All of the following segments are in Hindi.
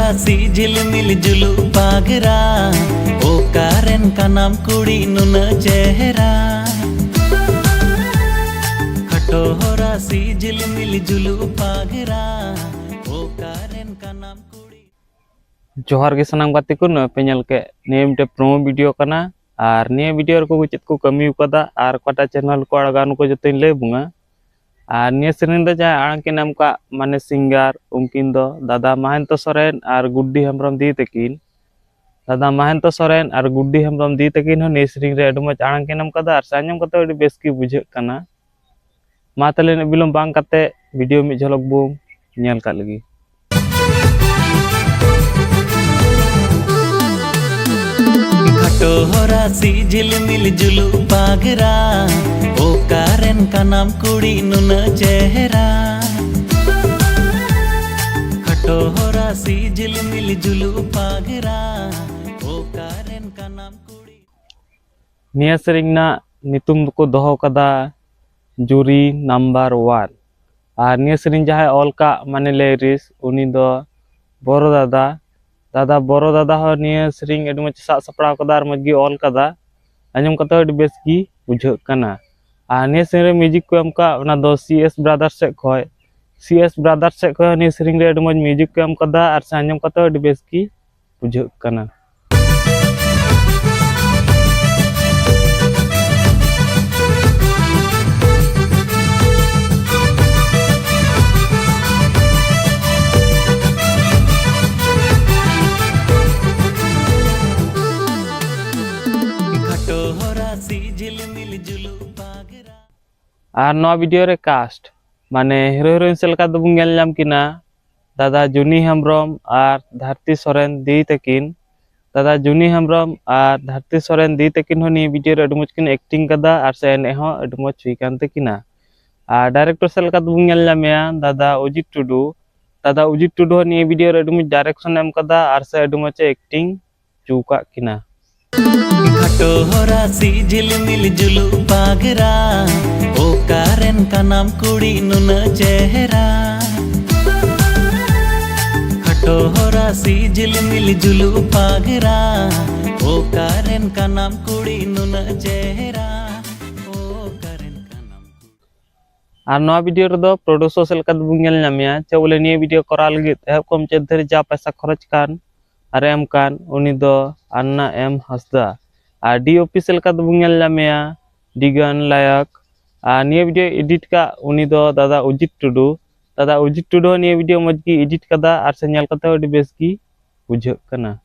राशि झिलमिल जुलू पागरा ओ कारन का नाम कुड़ी नुन चेहरा खटो राशि झिलमिल जुलू पागरा ओ कारन का नाम कुड़ी। जोहार के सनाम गाते को पेल के नियम टे प्रोमो वीडियो करना और निया वीडियो को चेक को कमी उकदा और कटा चैनल को अड़गान को जो ले बुंगा और निया सेरेन द जहाँ आड़ांग के नाम का माने सिंगार उनकिन दो दादा महंत सोरेन और गुड्डी हेम्ब्रम दी तकिन दादा महंत सोरेन और गुड्डी हेम्ब्रम दी तकिन हो निया सेरेन रे अडु मच आड़ांग के नाम कदा और साञम कते अडि बेस की बुझे कना मा तले ने बिलम बांग कते वीडियो में झलक बुम नेल का लगी। खटो राशि झिलमिल जुलू पागरा ओ कारन का नाम कुड़ी नुन चेहरा खटो राशि झिलमिल जुलू पागरा ओ कारन का नाम कुड़ी। निया सेरेन ना नितुम को दोहो कदा जुरी नंबर 1 और निया सेरेन जहाँ ऑल का माने लेरिस उनी दो बोरो दादा दादा बोरो दादा हो निया सेरेन अडु मच सा सपड़ा कदा और मजगी ऑल कदा आंजम कते अडि बेस की बुझे कना और निया सेरेन म्यूजिक को एमका ओना दो सीएस ब्रदर्स से खय सीएस ब्रदर्स से खय निया सेरेन रे अडि मच म्यूजिक को एम कदा और आंजम कते अडि बेस की बुझे कना। और नवा वीडियो रे कास्ट माने हीरो हीरोइन सेलका दो बुंगेल नाम किना दादा जुनी हेम्ब्रम और धरती सोरेन दी तकिन दादा जुनी हेम्ब्रम और धरती सोरेन दी तकिन हो नि वीडियो रे अडु मच किन एक्टिंग कदा और से एने हो अडु मच हुई कान तकिना और डायरेक्टर सेलका दो बुंगेल नामया दादा उजित टुडू हो नि वीडियो रे अडु मच डायरेक्शन एम कदा और से अडु मच एक्टिंग चूका किना। खटो राशि झिलमिल जुलू पागरा ओ कारन का नाम कुड़ी नुन चेहरा खटो राशि झिलमिल जुलू पागरा ओ कारन का नाम कुड़ी नुन चेहरा ओ कारन का नाम और नवा वीडियो रे दो प्रोड्यूसर सेलका दो बुंगेल नामया चे बोले निया वीडियो करा लगी एहब कम चेद धरि जा पैसा खर्च कान और एम कान उनी दो अन्ना एम हंसदा और डीओपी सेलका दो बुंगेल नामया डिगन लायक और निया वीडियो एडिट का उनी दो दादा उजित टुडू निया वीडियो मज की एडिट कदा और से नेल कते अडि बेस की बुझे कना।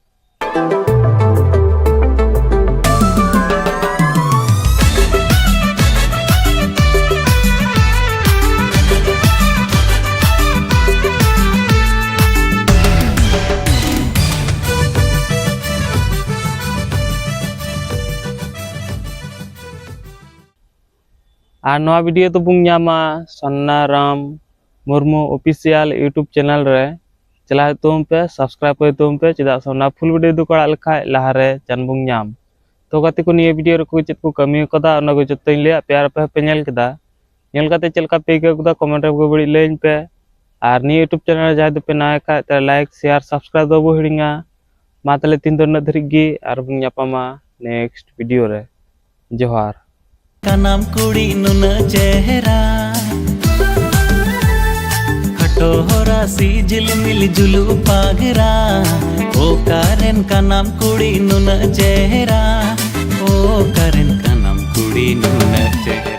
और नवा वीडियो तो बुंग नामा सन्नाराम मुर्मू ऑफिशियल यूट्यूब चैनल रे चला तुम पे सब्सक्राइब कर तुम पे चेदा सोना फुल वीडियो दो कड़ा लखा लहारे चन बुंग नाम तो गाते को निया वीडियो रे को चेत को कमी कदा ओना को जतन ले प्यार पे नेल कदा नेल काते चलका पे कदा कमेंट रे को बड़ी लेन पे और निया यूट्यूब चैनल जहां पे ना का त लाइक शेयर सब्सक्राइब दो बो हिडिंगा मा तले तीन दिन धरि गी और बुंग न्यापामा नेक्स्ट वीडियो रे जोहार का नाम कुड़ी नुन चेहरा खटो राशि झिलमिल जुलू पागरा ओ कारन का नाम कुड़ी नुन चेहरा ओ कारन का नाम कुड़ी नुन चेहरा।